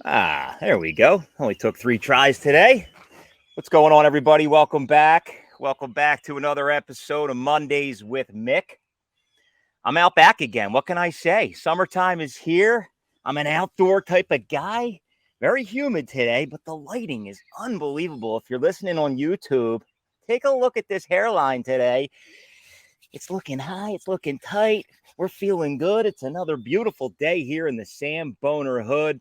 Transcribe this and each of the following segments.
There we go. Only took 3 tries today. What's going on, everybody? Welcome back. Welcome back to another episode of Mondays with Mick. I'm out back again. What can I say? Summertime is here. I'm an outdoor type of guy. Very humid today, but the lighting is unbelievable. If you're listening on YouTube, take a look at this hairline today. It's looking high. It's looking tight. We're feeling good. It's another beautiful day here in the Samboner hood.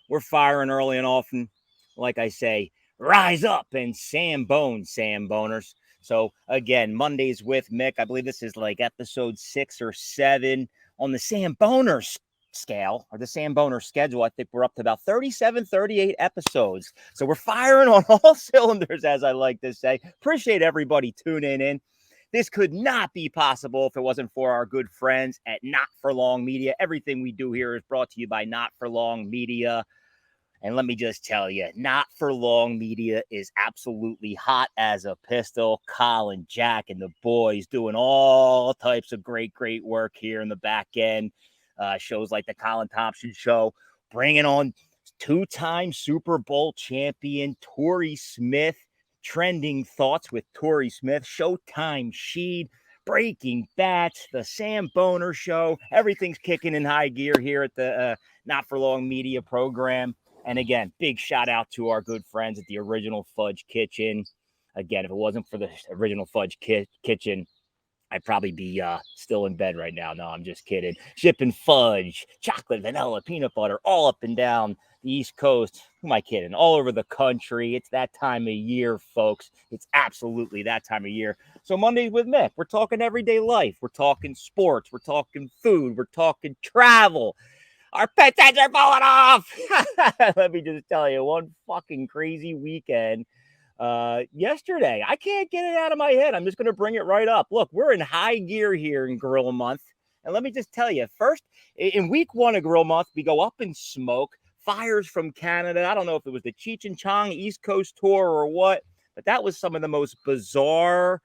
We're firing early and often. Like I say, rise up and Samboners. So again, Mondays with Mick. I believe this is like episode 6 or 7 on the Samboner scale or the Samboner schedule. I think we're up to about 37, 38 episodes. So we're firing on all cylinders, as I like to say. Appreciate everybody tuning in. This could not be possible if it wasn't for our good friends at Not For Long Media. Everything we do here is brought to you by Not For Long Media. And let me just tell you, Not For Long Media is absolutely hot as a pistol. Colin, Jack, and the boys doing all types of great work here in the back end. Shows like the Colin Thompson Show, bringing on 2-time Super Bowl champion Torrey Smith. Trending Thoughts with Torrey Smith, Showtime Sheed, Breaking Bats, the Samboner Show. Everything's kicking in high gear here at the Not For Long Media program. And again, big shout out to our good friends at the Original Fudge Kitchen. Again, if it wasn't for the Original Fudge Kitchen, I'd probably be still in bed right now. No, I'm just kidding. Shipping fudge, chocolate, vanilla, peanut butter, all up and down the East Coast. Who am I kidding? All over the country. It's that time of year, folks. It's absolutely that time of year. So Mondays with Mick, we're talking everyday life. We're talking sports. We're talking food. We're talking travel. Our pet heads are falling off. Let me just tell you, one fucking crazy weekend. Yesterday, I can't get it out of my head. I'm just going to bring it right up. Look, we're in high gear here in Grill Month. And let me just tell you, first, in week 1 of Grill Month, we go up in smoke. Fires from Canada. I don't know if it was the Cheech and Chong East Coast tour or what, but that was some of the most bizarre.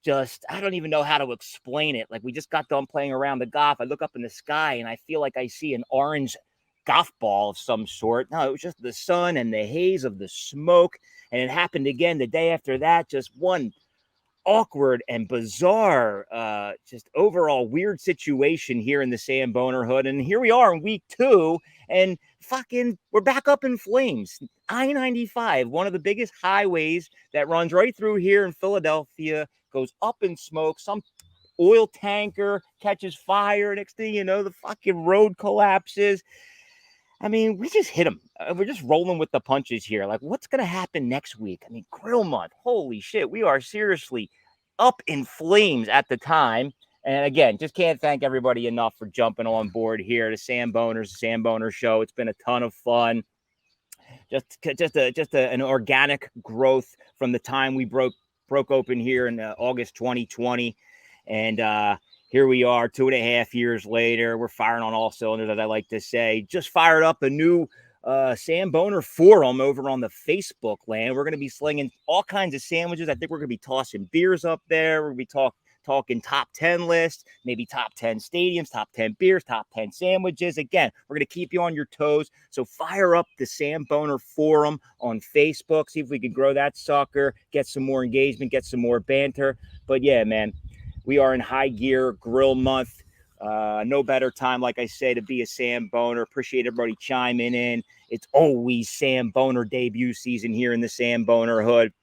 I don't even know how to explain it. Like, we just got done playing around the golf. I look up in the sky and I feel like I see an orange golf ball of some sort. No, it was just the sun and the haze of the smoke. And it happened again the day after that. Just one awkward and bizarre, just overall weird situation here in the Samboner hood. And here we are in week 2, and fucking we're back up in flames. I-95, one of the biggest highways that runs right through here in Philadelphia, goes up in smoke. Some oil tanker catches fire. Next thing you know, the fucking road collapses. I mean, we just hit them. We're just rolling with the punches here. Like, what's going to happen next week? I mean, Grill Month. Holy shit. We are seriously up in flames at the time. And again, just can't thank everybody enough for jumping on board here. The Samboner Show. It's been a ton of fun. An organic growth from the time we broke open here in August 2020. And here we are 2.5 years later. We're firing on all cylinders, as I like to say. Just fired up a new Samboner forum over on the Facebook land. We're going to be slinging all kinds of sandwiches. I think we're going to be tossing beers up there. We're going to be talking top 10 lists, maybe top 10 stadiums, top 10 beers, top 10 sandwiches. Again, we're going to keep you on your toes. So fire up the Samboner forum on Facebook. See if we can grow that sucker, get some more engagement, get some more banter. But yeah, man, we are in high gear, Grill Month. No better time, like I say, to be a Samboner. Appreciate everybody chiming in. It's always Samboner debut season here in the Samboner hood.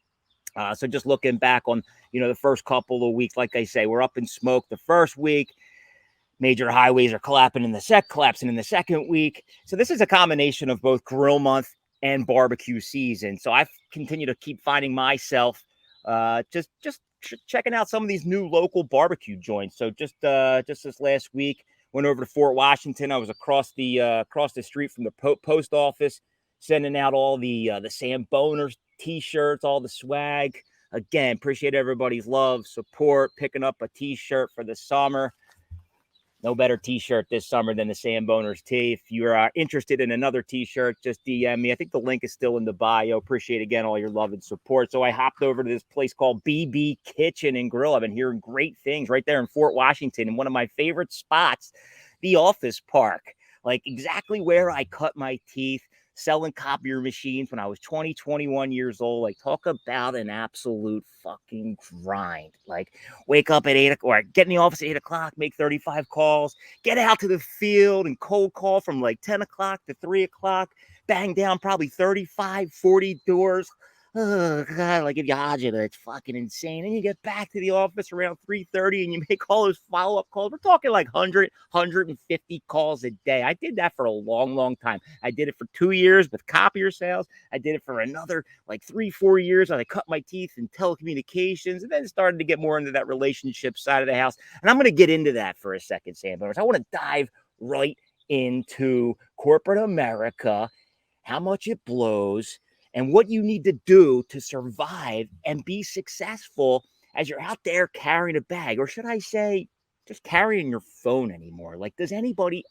So just looking back on, the first couple of weeks, like I say, we're up in smoke the first week. Major highways are collapsing in the second week. So this is a combination of both Grill Month and barbecue season. So I've continued to keep finding myself just checking out some of these new local barbecue joints. So just this last week, went over to Fort Washington. I was across the street from the post office, sending out all the Samboner t-shirts, all the swag. Again, appreciate everybody's love, support, picking up a t-shirt for the summer. No better t-shirt this summer than the Samboners tee. If you're interested in another t-shirt, just DM me. I think the link is still in the bio. Appreciate, again, all your love and support. So I hopped over to this place called BB Kitchen and Grill. I've been hearing great things right there in Fort Washington, in one of my favorite spots, the Office Park. like exactly where I cut my teeth selling copier machines when I was 20, 21 years old. Like, talk about an absolute fucking grind. Like, wake up at 8 o'clock, or get in the office at 8 o'clock, make 35 calls, get out to the field and cold call from like 10 o'clock to 3 o'clock, bang down probably 35, 40 doors. Oh God, like if you agita, it's fucking insane. And you get back to the office around 3:30 and you make all those follow-up calls. We're talking like 100, 150 calls a day. I did that for a long, long time. I did it for 2 years with copier sales. I did it for another like 3, 4 years. I cut my teeth in telecommunications and then started to get more into that relationship side of the house. And I'm going to get into that for a second, Samboners. I want to dive right into corporate America, how much it blows, and what you need to do to survive and be successful as you're out there carrying a bag, or should I say, just carrying your phone anymore. Like, does anybody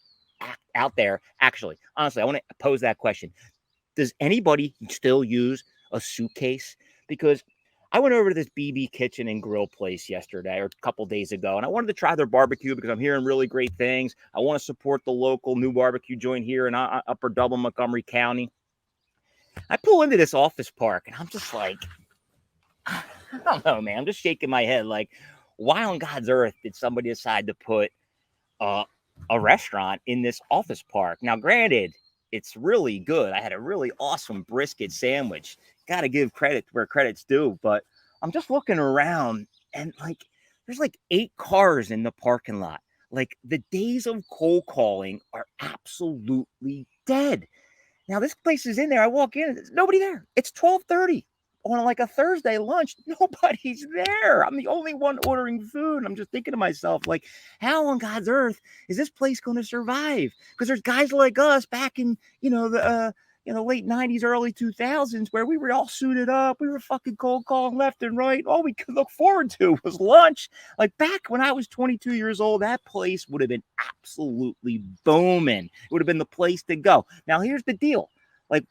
out there, actually, honestly, I want to pose that question. Does anybody still use a suitcase? Because I went over to this BB Kitchen and Grill place yesterday or a couple days ago, and I wanted to try their barbecue because I'm hearing really great things. I want to support the local new barbecue joint here in Upper Dublin, Montgomery County. I pull into this office park and I'm just like, I don't know, man. I'm just shaking my head. Like, why on God's earth did somebody decide to put a restaurant in this office park? Now, granted, it's really good. I had a really awesome brisket sandwich. Got to give credit where credit's due. But I'm just looking around and like, there's like 8 cars in the parking lot. Like, the days of cold calling are absolutely dead. Now, this place is in there. I walk in, there's nobody there. It's 12:30 on like a Thursday lunch. Nobody's there. I'm the only one ordering food. I'm just thinking to myself, like, how on God's earth is this place going to survive? Because there's guys like us back in, the late 90s, early 2000s, where we were all suited up. We were fucking cold calling left and right. All we could look forward to was lunch. Like, back when I was 22 years old, that place would have been absolutely booming. It would have been the place to go. Now, here's the deal. Like,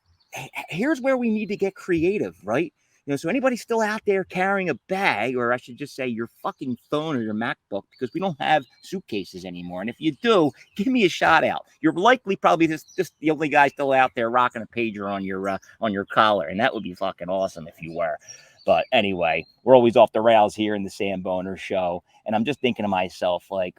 here's where we need to get creative, right? So anybody still out there carrying a bag, or I should just say your fucking phone or your MacBook, because we don't have suitcases anymore. And if you do, give me a shout out. You're likely probably just the only guy still out there rocking a pager on your collar, and that would be fucking awesome if you were. But anyway, we're always off the rails here in the Samboner Show, and I'm just thinking to myself, like,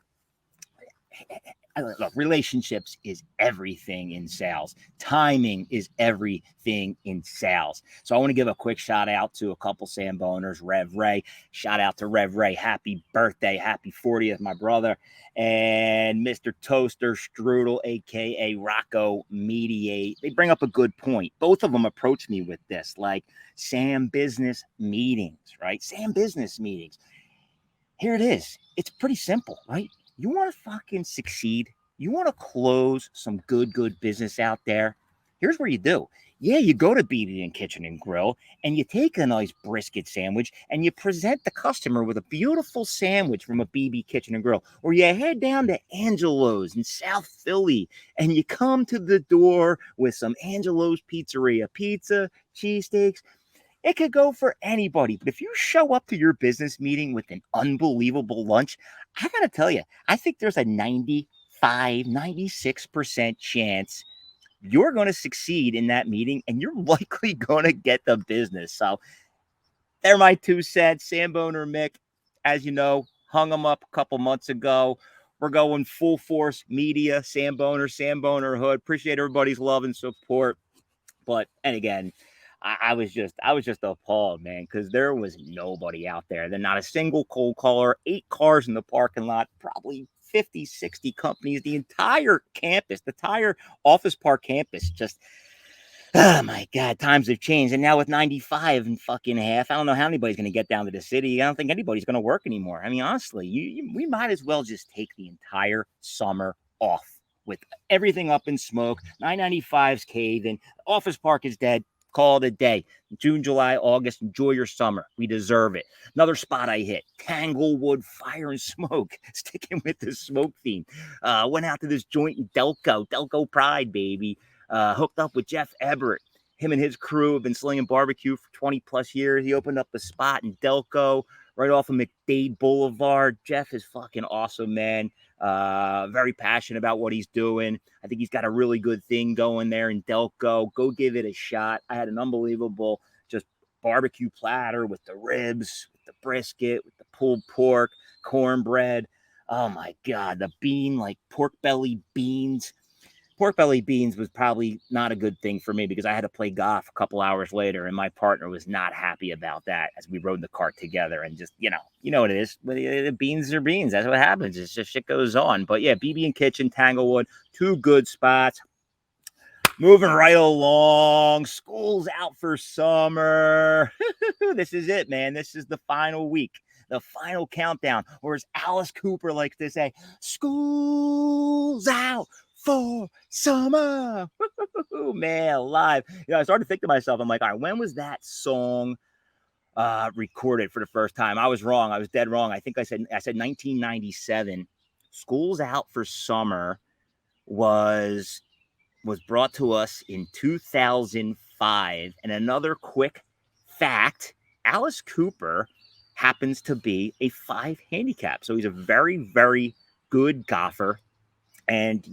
look, relationships is everything in sales. Timing is everything in sales. So I want to give a quick shout out to a couple Samboners. Rev Ray, shout out to Rev Ray. Happy birthday. Happy 40th, my brother. And Mr. Toaster Strudel, a.k.a. Rocco Mediate. They bring up a good point. Both of them approach me with this, like Sam business meetings, right? Sam business meetings. Here it is. It's pretty simple, right? You want to fucking succeed? You want to close some good business out there? Here's where you do. Yeah, you go to BB and Kitchen and Grill and you take a nice brisket sandwich and you present the customer with a beautiful sandwich from a BB Kitchen and Grill. Or you head down to Angelo's in South Philly and you come to the door with some Angelo's Pizzeria pizza, cheesesteaks. It could go for anybody. But if you show up to your business meeting with an unbelievable lunch, I got to tell you, I think there's a 95, 96% chance you're going to succeed in that meeting and you're likely going to get the business. So they're my 2 cents. Samboner Mick, as you know, hung them up a couple months ago. We're going full force media, Samboner Hood. Appreciate everybody's love and support. But, and again, I was just appalled, man, because there was nobody out there. There's not a single cold caller, 8 cars in the parking lot, probably 50, 60 companies, the entire campus, the entire office park campus. Just, oh my God, times have changed. And now with 95 and fucking half, I don't know how anybody's going to get down to the city. I don't think anybody's going to work anymore. I mean, honestly, we might as well just take the entire summer off with everything up in smoke. 995's caving. Office Park is dead. Call it a day. June, July, August. Enjoy your summer. We deserve it. Another spot I hit. Tanglewood Fire and Smoke. Sticking with the smoke theme. Went out to this joint in Delco Pride, baby. Hooked up with Jeff Everett. Him and his crew have been slinging barbecue for 20 plus years. He opened up a spot in Delco right off of McDade Boulevard. Jeff is fucking awesome, man. Very passionate about what he's doing. I think he's got a really good thing going there in Delco. Go give it a shot. I had an unbelievable just barbecue platter with the ribs, with the brisket, with the pulled pork, cornbread. Oh my God, the bean, like pork belly beans. Pork belly beans was probably not a good thing for me because I had to play golf a couple hours later, and my partner was not happy about that as we rode in the cart together. And just, you know what it is. Beans are beans. That's what happens. It's just shit goes on. But yeah, BB and Kitchen, Tanglewood, two good spots. Moving right along. School's out for summer. This is it, man. This is the final week, the final countdown. Or as Alice Cooper likes to say, school's out for summer. Man, alive. I started to think to myself, I'm like, all right, when was that song recorded for the first time? I was wrong. I was dead wrong. I think I said 1997. School's Out for Summer was brought to us in 2005. And another quick fact, Alice Cooper happens to be a 5 handicap. So he's a very, very good golfer. And,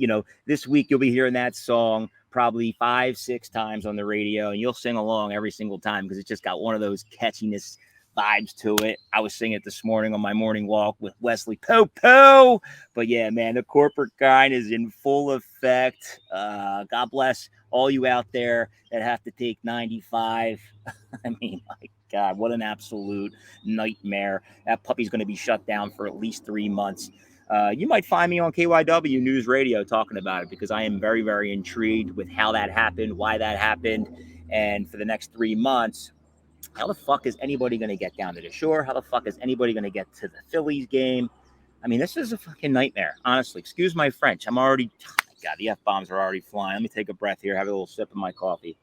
this week you'll be hearing that song probably 5-6 times on the radio, and you'll sing along every single time because it's just got one of those catchiness vibes to it. I was singing it this morning on my morning walk with Wesley Popo. But yeah, man, the corporate grind is in full effect. God bless all you out there that have to take 95. I mean, my God, what an absolute nightmare. That puppy's going to be shut down for at least 3 months. You might find me on KYW News Radio talking about it because I am very, very intrigued with how that happened, why that happened. And for the next 3 months, how the fuck is anybody going to get down to the shore? How the fuck is anybody going to get to the Phillies game? I mean, this is a fucking nightmare, honestly. Excuse my French. I'm already, oh my God, the F-bombs are already flying. Let me take a breath here, have a little sip of my coffee.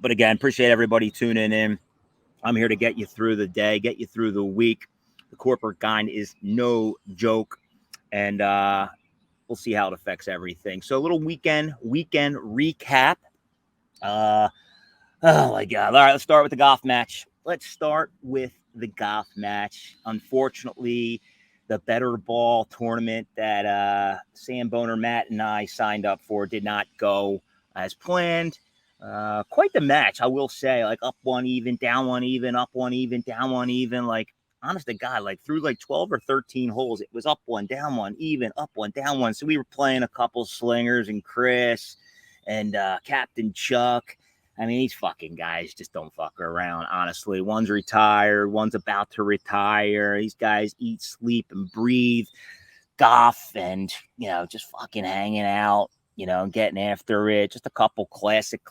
But again, appreciate everybody tuning in. I'm here to get you through the day, get you through the week. The corporate grind is no joke, and we'll see how it affects everything. So a little weekend recap. Oh my God. All right, let's start with the golf match. Unfortunately, the Better Ball tournament that Samboner, Matt, and I signed up for did not go as planned. Quite the match, I will say. Like up one even, down one even, up one even, down one even. Like, honest to God, like through like 12 or 13 holes, it was up one, down one, even, up one, down one. So we were playing a couple slingers and Chris and Captain Chuck. I mean, these fucking guys just don't fuck around, honestly. One's retired, one's about to retire. These guys eat, sleep, and breathe golf and, just fucking hanging out, getting after it. Just a couple classic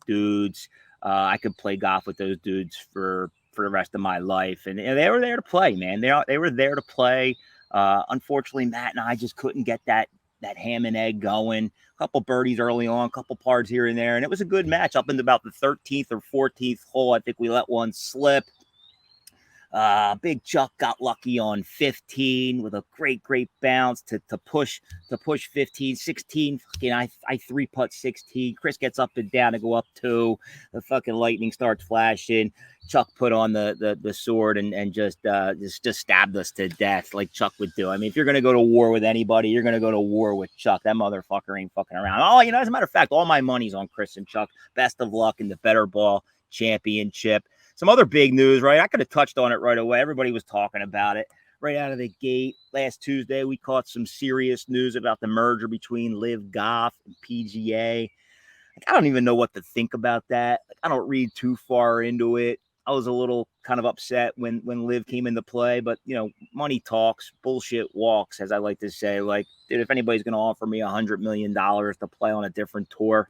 dudes. I could play golf with those dudes for the rest of my life. And they were there to play, man. They were there to play. Unfortunately, Matt and I just couldn't get that ham and egg going. A couple birdies early on, a couple pars here and there. And it was a good match up into about the 13th or 14th hole. I think we let one slip. Big Chuck got lucky on 15 with a great bounce to push 15, 16. Fucking I 3-putt 16. Chris gets up and down to go up 2. The fucking lightning starts flashing. Chuck put on the sword and just stabbed us to death like Chuck would do. I mean, if you're gonna go to war with anybody, you're gonna go to war with Chuck. That motherfucker ain't fucking around. Oh, as a matter of fact, all my money's on Chris and Chuck. Best of luck in the Better Ball Championship. Some other big news, right? I could have touched on it right away. Everybody was talking about it right out of the gate. Last Tuesday, we caught some serious news about the merger between Live Golf and PGA. I don't even know what to think about that. I don't read too far into it. I was a little kind of upset when Live came into play, but money talks, bullshit walks, as I like to say. Like, dude, if anybody's going to offer me $100 million to play on a different tour,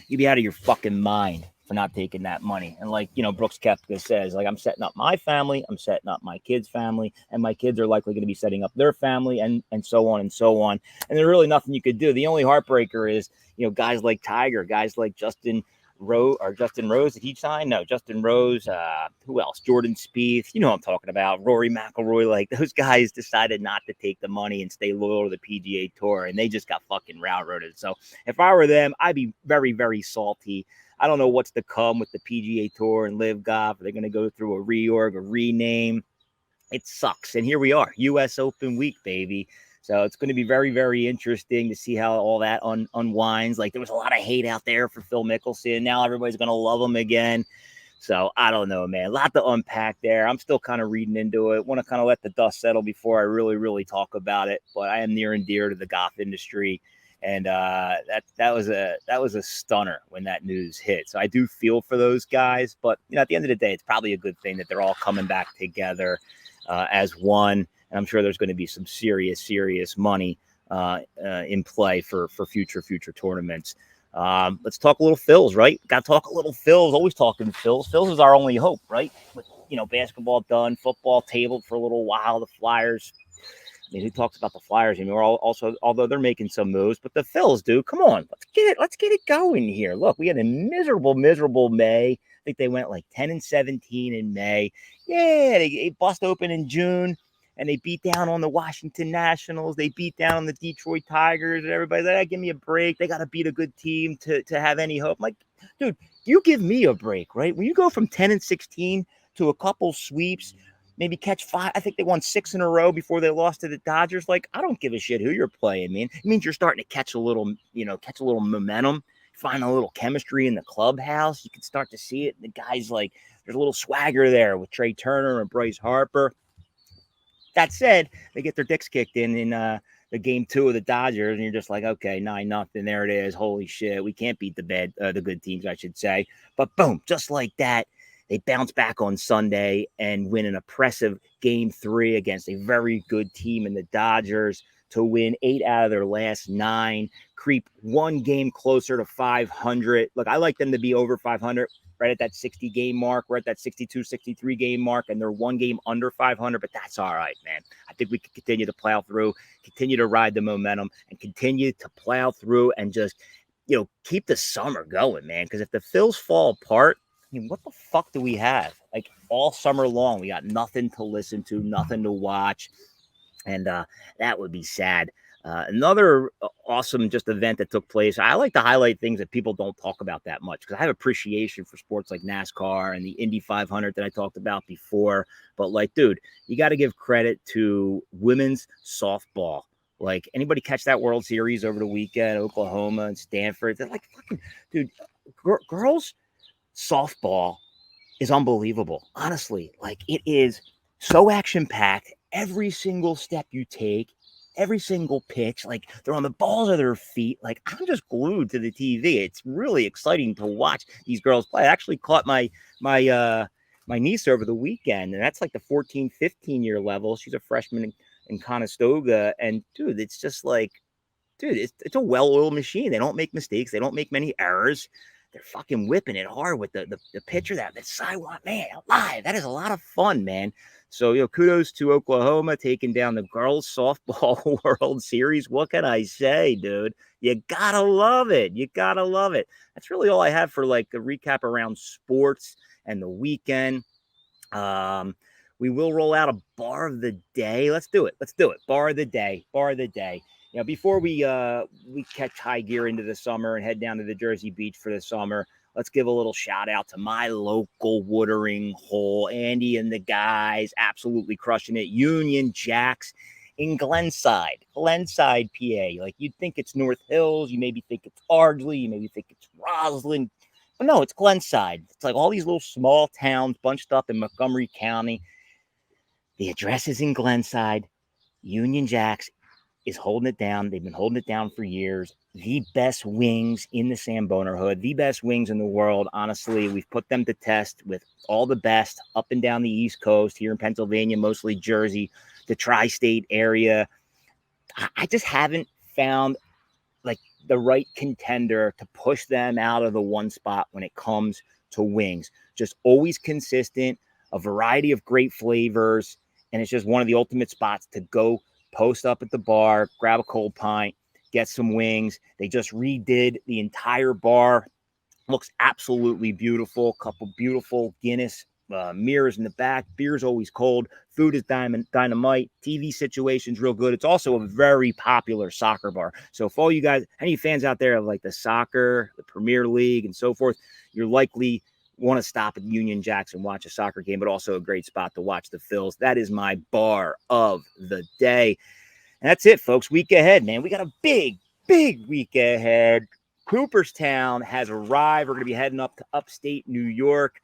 you'd be out of your fucking mind for not taking that money. And like, Brooks Koepka says, like, I'm setting up my family, I'm setting up my kids' family, and my kids are likely going to be setting up their family, and so on and so on. And there's really nothing you could do. The only heartbreaker is, guys like Tiger, guys like Justin Rose. Did he sign? No, Justin Rose. Who else? Jordan Spieth. You know what I'm talking about. Rory McIlroy. Like, those guys decided not to take the money and stay loyal to the PGA Tour, and they just got fucking railroaded. So if I were them, I'd be very, very salty. I don't know what's to come with the PGA Tour and Live Golf. Are they going to go through a reorg, a rename? it sucks. And here we are, U.S. Open week, baby. So it's going to be very, very interesting to see how all that unwinds. Like, there was a lot of hate out there for Phil Mickelson. Now everybody's going to love him again. So I don't know, man. A lot to unpack there. I'm still kind of reading into it. Want to kind of let the dust settle before I really, really talk about it. But I am near and dear to the golf industry. And that was a stunner when that news hit. So I do feel for those guys. But, you know, at the end of the day, it's probably a good thing that they're all coming back together as one. And I'm sure there's going to be some serious money in play for future tournaments. Let's talk a little Phils, right? Got to talk a little Phils. Always talking Phils. Phils is our only hope, right? With, you know, basketball done, football tabled for a little while. The Flyers. I mean, who talks about the Flyers anymore? Also, although they're making some moves, but the Phils, dude, come on, let's get it going here. Look, we had a miserable May. I think they went like 10-17 in May. Yeah, they bust open in June. And they beat down on the Washington Nationals. They beat down on the Detroit Tigers. And everybody's like, give me a break. They got to beat a good team to have any hope. I'm like, dude, you give me a break, right? When you go from 10-16 to a couple sweeps, maybe catch 5. I think they won 6 in a row before they lost to the Dodgers. Like, I don't give a shit who you're playing, man. It means you're starting to catch a little momentum, find a little chemistry in the clubhouse. You can start to see it. The guys, like, there's a little swagger there with Trey Turner and Bryce Harper. That said, they get their dicks kicked in the game 2 of the Dodgers, and you're just like, okay, 9-0. There it is. Holy shit, we can't beat the good teams, I should say. But boom, just like that, they bounce back on Sunday and win an impressive game 3 against a very good team in the Dodgers to win 8 out of their last 9, creep 1 game closer to 500. Look, I like them to be over 500. Right at that 60 game mark. We're at that 62, 63 game mark, and they're 1 game under 500, but that's all right, man. I think we can continue to plow through, continue to ride the momentum, and continue to plow through and just, you know, keep the summer going, man. Because if the Phils fall apart, I mean, what the fuck do we have? Like, all summer long, we got nothing to listen to, nothing to watch, and that would be sad. Another awesome just event that took place. I like to highlight things that people don't talk about that much because I have appreciation for sports like NASCAR and the Indy 500 that I talked about before. But like, dude, you got to give credit to women's softball. Like, anybody catch that World Series over the weekend, Oklahoma and Stanford? They're like, fucking, dude, girls softball is unbelievable. Honestly, like, it is so action packed. Every single step you take, every single pitch, like, they're on the balls of their feet. Like, I'm just glued to the TV. It's really exciting to watch these girls play. I actually caught my niece over the weekend, and that's like the 14, 15-year level. She's a freshman in Conestoga, and dude, it's just like, dude, it's a well-oiled machine. They don't make mistakes. They don't make many errors. They're fucking whipping it hard with the pitcher that sidewalk, man, alive. That is a lot of fun, man. So, you know, kudos to Oklahoma taking down the girls softball World Series. What can I say, dude? You gotta love it. You gotta love it. That's really all I have for like a recap around sports and the weekend. We will roll out a bar of the day. Let's do it. Bar of the day. You know, before we catch high gear into the summer and head down to the Jersey Beach for the summer, let's give a little shout out to my local watering hole. Andy and the guys absolutely crushing it. Union Jacks in Glenside, PA. Like, you'd think it's North Hills. You maybe think it's Ardsley. You maybe think it's Roslyn. But no, it's Glenside. It's like all these little small towns bunched up in Montgomery County. The address is in Glenside. Union Jacks is holding it down. They've been holding it down for years. The best wings in the Samboner Hood, the best wings in the world. Honestly, we've put them to test with all the best up and down the East Coast, here in Pennsylvania, mostly Jersey, the tri-state area. I just haven't found like the right contender to push them out of the one spot when it comes to wings. Just always consistent, a variety of great flavors, and it's just one of the ultimate spots to go post up at the bar, grab a cold pint, get some wings. They just redid the entire bar. Looks absolutely beautiful. Couple beautiful Guinness mirrors in the back. Beer's always cold. Food is dynamite. TV situation's real good. It's also a very popular soccer bar. So for all you guys, any fans out there of like the soccer, the Premier League, and so forth, you're likely want to stop at Union Jacks and watch a soccer game, but also a great spot to watch the Phils. That is my bar of the day. And that's it, folks. Week ahead, man. We got a big week ahead. Cooperstown has arrived. We're going to be heading up to upstate New York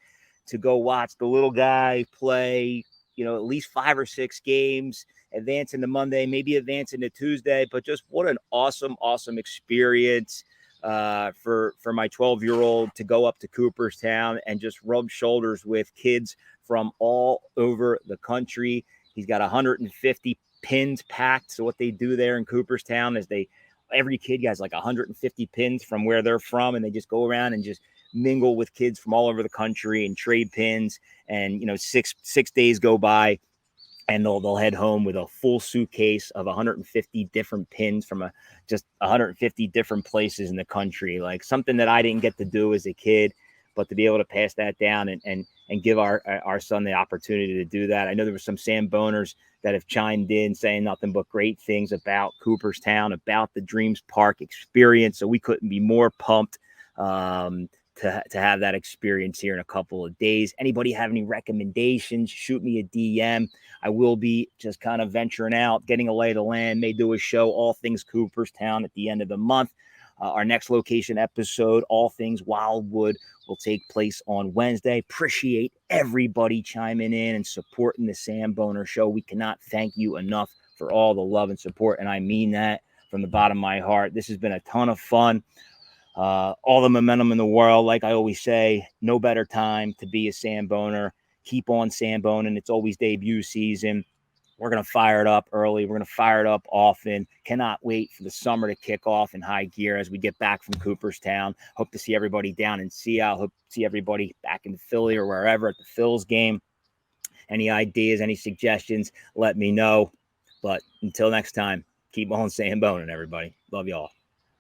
to go watch the little guy play, at least 5 or 6 games, advance into Monday, maybe advance into Tuesday. But just what an awesome experience for my 12-year-old to go up to Cooperstown and just rub shoulders with kids from all over the country. He's got 150 pins packed. So what they do there in Cooperstown is every kid has like 150 pins from where they're from, and they just go around and just mingle with kids from all over the country and trade pins. And 6 days go by, and they'll head home with a full suitcase of 150 different pins from just 150 different places in the country. Like something that I didn't get to do as a kid, but to be able to pass that down and give our son the opportunity to do that. I know there were some Samboners that have chimed in saying nothing but great things about Cooperstown, about the Dreams Park experience. So we couldn't be more pumped to have that experience here in a couple of days. Anybody have any recommendations? Shoot me a DM. I will be just kind of venturing out, getting a lay of the land, may do a show, all things Cooperstown, at the end of the month. Our next location episode, All Things Wildwood, will take place on Wednesday. Appreciate everybody chiming in and supporting the Samboner Show. We cannot thank you enough for all the love and support, and I mean that from the bottom of my heart. This has been a ton of fun. All the momentum in the world. Like I always say, no better time to be a Samboner. Keep on Samboning. It's always debut season. We're going to fire it up early. We're going to fire it up often. Cannot wait for the summer to kick off in high gear as we get back from Cooperstown. Hope to see everybody down in Seattle. Hope to see everybody back in Philly or wherever at the Phils game. Any ideas, any suggestions, let me know. But until next time, keep on Samboning, everybody. Love y'all.